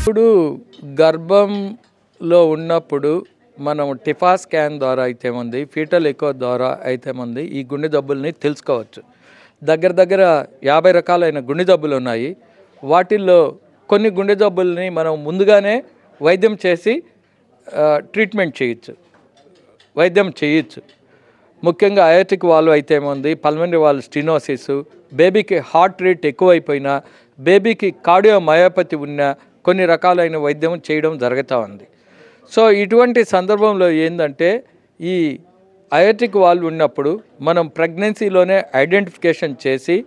ఇప్పుడు గర్భంలో ఉన్నప్పుడు మనం టిఫా స్కాన్ ద్వారా అయితే ఉంది, ఫీటల్ ఎకో ద్వారా అయితే ఉంది, ఈ గుండె జబ్బుల్ని తెలుసుకోవచ్చు. దగ్గర దగ్గర 50 రకాలైన గుండె జబ్బులు ఉన్నాయి. వాటిల్లో కొన్ని గుండె జబ్బుల్ని మనం ముందుగానే వైద్యం చేసి ట్రీట్మెంట్ చేయొచ్చు, వైద్యం చేయొచ్చు. ముఖ్యంగా అయోటిక్ వాల్వ్ అయితే ఉంది, పల్మనరీ వాల్వ్ స్టెనోసిస్, బేబీకి హార్ట్ రేట్ ఎక్కువైపోయినా, బేబీకి కార్డియోమయోపతి ఉన్న కొన్ని రకాలైన వైద్యం చేయడం జరుగుతూ ఉంది. సో ఇటువంటి సందర్భంలో ఏంటంటే ఈ అయోటిక్ వాల్వ్ ఉన్నప్పుడు మనం ప్రెగ్నెన్సీలోనే ఐడెంటిఫికేషన్ చేసి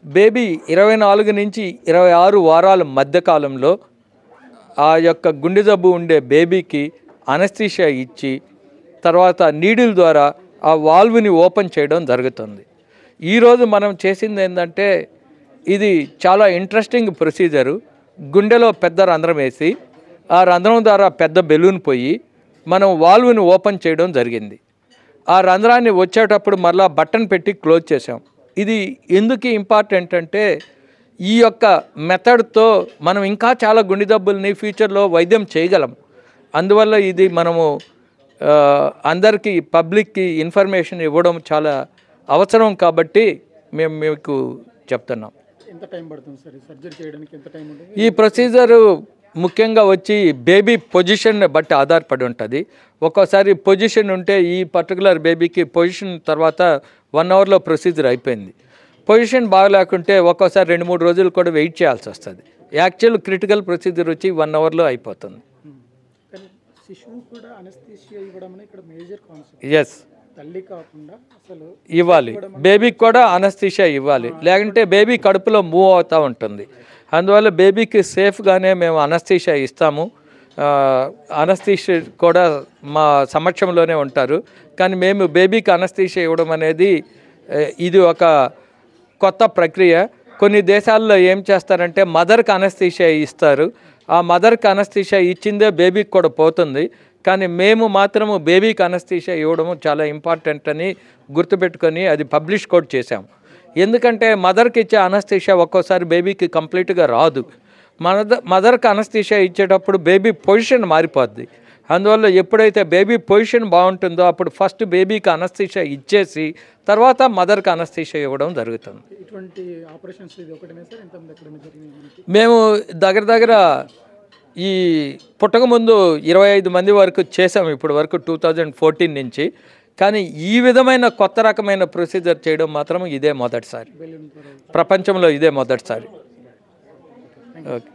బేబీ 24 నుంచి 26 వారాల మధ్యకాలంలో ఆ యొక్క గుండె జబ్బు ఉండే బేబీకి అనస్థీషియా ఇచ్చి తర్వాత నీడిల్ ద్వారా ఆ వాల్వ్ని ఓపెన్ చేయడం జరుగుతుంది. ఈరోజు మనం చేసింది ఏంటంటే ఇది చాలా ఇంట్రెస్టింగ్ ప్రొసీజరు. గుండెలో పెద్ద రంధ్రం వేసి ఆ రంధ్రం ద్వారా పెద్ద బెలూన్ పోయి మనం వాల్వ్ని ఓపెన్ చేయడం జరిగింది. ఆ రంధ్రాన్ని వచ్చేటప్పుడు మళ్ళీ బటన్ పెట్టి క్లోజ్ చేసాం. ఇది ఎందుకు ఇంపార్టెంట్ అంటే ఈ యొక్క మెథడ్తో మనం ఇంకా చాలా గుండె జబ్బుల్ని ఫ్యూచర్లో వైద్యం చేయగలం. అందువల్ల ఇది మనము అందరికీ పబ్లిక్కి ఇన్ఫర్మేషన్ ఇవ్వడం చాలా అవసరం కాబట్టి మేము మీకు చెప్తున్నాం. ఎంత టైం పడుతుంది సార్ సర్జరీ చేయడానికి? ఎంత టైం ఉంటుంది? ఈ ప్రొసీజరు ముఖ్యంగా వచ్చి బేబీ పొజిషన్ బట్టి ఆధారపడి ఉంటుంది. ఒక్కోసారి పొజిషన్ ఉంటే ఈ పర్టికులర్ బేబీకి పొజిషన్ తర్వాత 1 అవర్లో ప్రొసీజర్ అయిపోయింది. పొజిషన్ బాగలేకుంటే ఒక్కోసారి 2-3 రోజులు కూడా వెయిట్ చేయాల్సి వస్తుంది. యాక్చువల్ క్రిటికల్ ప్రొసీజర్ వచ్చి 1 అవర్లో అయిపోతుంది. శిశువు కూడా అనస్థీషియా ఇవ్వడం ఇక్కడ మేజర్ కాన్సెప్ట్. ఎస్, తల్లి కాకుండా అసలు ఇవ్వాలి, బేబీకి కూడా అనస్థీషియా ఇవ్వాలి, లేకుంటే బేబీ కడుపులో మూవ్ అవుతూ ఉంటుంది. అందువల్ల బేబీకి సేఫ్గానే మేము అనస్థీషియా ఇస్తాము. అనస్థీషియా కూడా మా సమక్షంలోనే ఉంటారు. కానీ మేము బేబీకి అనస్థీషియా ఇవ్వడం అనేది ఇది ఒక కొత్త ప్రక్రియ. కొన్ని దేశాల్లో ఏం చేస్తారంటే మదర్కి అనస్థీషియా ఇస్తారు. ఆ మదర్కి అనస్థీషియా ఇచ్చిందే బేబీకి కూడా పోతుంది. కానీ మేము మాత్రము బేబీకి అనస్థీషియా ఇవ్వడము చాలా ఇంపార్టెంట్ అని గుర్తుపెట్టుకొని అది పబ్లిష్ కూడా చేసాము. ఎందుకంటే మదర్కి ఇచ్చే అనస్థీషియా ఒక్కోసారి బేబీకి కంప్లీట్గా రాదు. మదర్కి అనస్థీషియా ఇచ్చేటప్పుడు బేబీ పొజిషన్ మారిపోద్ది. అందువల్ల ఎప్పుడైతే బేబీ పొజిషన్ బాగుంటుందో అప్పుడు ఫస్ట్ బేబీకి అనస్థీషియా ఇచ్చేసి తర్వాత మదర్కి అనస్థీషియా ఇవ్వడం జరుగుతుంది. ఇటువంటి ఆపరేషన్స్ ఇది ఒకటేనా సార్? ఎంతమంది ఎక్కడైనా జరిగింది? మేము దగ్గర ఈ పుట్టక ముందు 25 మంది వరకు చేసాము ఇప్పటి వరకు 2014 నుంచి. కానీ ఈ విధమైన కొత్త రకమైన ప్రొసీజర్ చేయడం మాత్రం ఇదే మొదటిసారి, ప్రపంచంలో ఇదే మొదటిసారి. ఓకే.